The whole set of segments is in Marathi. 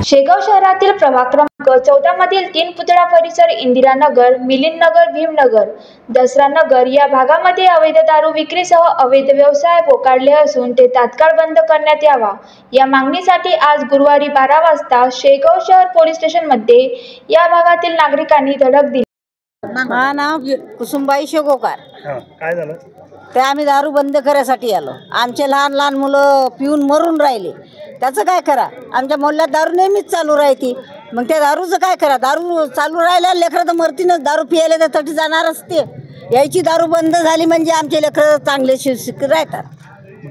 शेगाव शहरातील प्रभाग क्रमांक 14 मधील 3 पुतळा परिसर, इंदिरा नगर, मिलिंद नगर, भीमनगर, दसरा नगर या भागामध्ये अवैध दारू विक्रीसह अवैध व्यवसाय पोकारले असून ते तात्काळ बंद करण्यात यावा या मागणीसाठी आज गुरुवारी 12 वाजता शेगाव शहर पोलीस स्टेशनमध्ये या भागातील नागरिकांनी धडक दिली। माझं नाव कुसुमबाई शेगोकार। काय झालं ते आम्ही दारू बंद करायसाठी आलो। आमचे लहान लहान मुलं पिऊन मरून राहिले, त्याचं काय करा? आमच्या मोहल्ल्यात दारू नेहमीच चालू राहते, मग त्या दारूचं काय करा? दारू चालू राहिल्या लेकरं तर मरतीनच, दारू पियायला तर तटी जाणारच ते। यायची दारू बंद झाली म्हणजे आमचे लेकरं चांगले शिक्षित राहतात।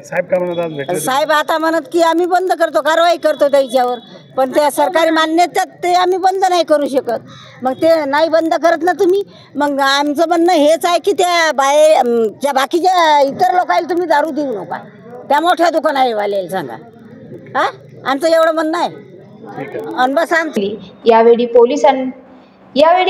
साहेब काय म्हणत आज भेटले? साहेब आता म्हणत की आम्ही बंद करतो, कारवाई करतो त्याच्यावर, पण त्या सरकारी मान्यतेत ते आम्ही बंद नाही करू शकत। मग ते नाही बंद करत ना तुम्ही, मग आमचं म्हणणं हेच आहे की त्या ज्या बाकीच्या इतर लोकांना तुम्ही दारू देऊ नका, त्या मोठ्या दुकानावाल्याला सांगा। हा, आमचं एवढं म्हणणं आहे। अनबस आमची यावेळी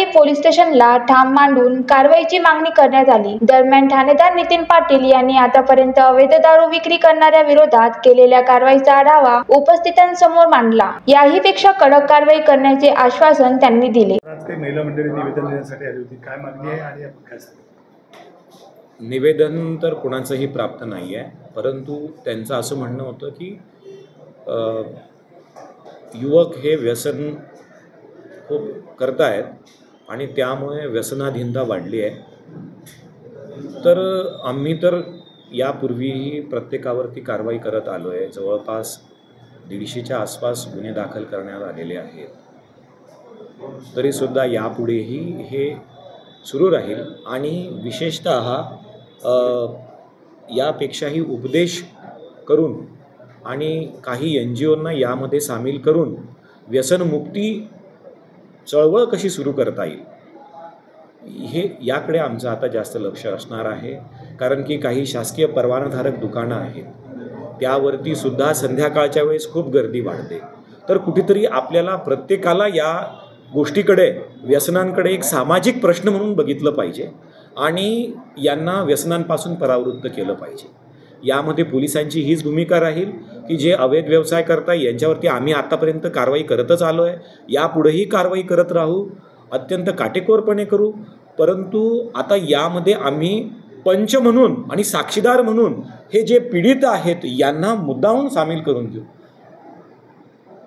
पोलीस स्टेशनला ठाम मांडून कारवाईची मागणी करण्यात आली। दरम्यान ठाणेदार नितीन पाटील यांनी आतापर्यंत अवैध दारू विक्री करणाऱ्या विरोधात केलेल्या कारवाईचा आढावा उपस्थितांसमोर मांडला। याही पेक्षा कडक कारवाई करण्याचे आश्वासन त्यांनी दिले। महिला मंडळी निवेदन देण्यासाठी आली होती, काय मागणी आहे आणि काय सांगितलं? निवेदन तर कोणाचंही प्राप्त नाही आहे, परंतु त्यांचं असं म्हणणं होतं की युवक हे व्यसन खूप करतायत आणि त्यामुळे व्यसनाधीनता वाढली आहे। तर आम्ही तर यापूर्वीही प्रत्येकावरती कारवाई करत आलो आहे। जवळपास 150च्या आसपास गुन्हे दाखल करण्यात आलेले आहेत। तरीसुद्धा यापुढेही हे सुरू राहील आणि विशेषतः यापेक्षाही उपदेश करून आणि काही NGOंना यामध्ये सामील करून व्यसनमुक्ती चळवळ कशी सुरू करता येईल याकडे आमचं आता जास्त लक्ष असणार आहे। कारण की काही शासकीय परवानाधारक दुकानं आहेत, त्यावरती सुद्धा संध्याकाळच्या वेळेस खूप गर्दी वाढते। तर कुठेतरी आपल्याला प्रत्येकाला या गोष्टीकडे, व्यसनांकडे एक सामाजिक प्रश्न म्हणून बघितलं पाहिजे आणि यांना व्यसनांपासून परावृत्त केलं पाहिजे। यामध्ये पोलिसांची हीच भूमिका राहील की जे अवैध व्यवसाय करताय यांच्यावरती आम्ही आतापर्यंत कारवाई करतच आलो आहे, यापुढेही कारवाई करत राहू, अत्यंत काटेकोरपणे करू। परंतु आता यामध्ये आम्ही पंच म्हणून आणि साक्षीदार म्हणून हे जे पीडित आहेत यांना मुद्दामून सामील करून घेऊ।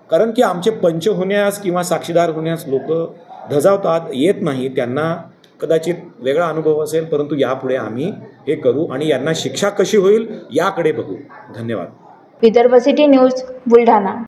कारण की आमचे पंच होण्यास किंवा साक्षीदार होण्यास लोक धजावतात, येत नाही, त्यांना कदाचित वेगळा अनुभव असेल, परंतु यापुढे आम्ही हे करू आणि यांना शिक्षा कशी होईल याकडे बघू। धन्यवाद। Vidarbha city news, Buldhana.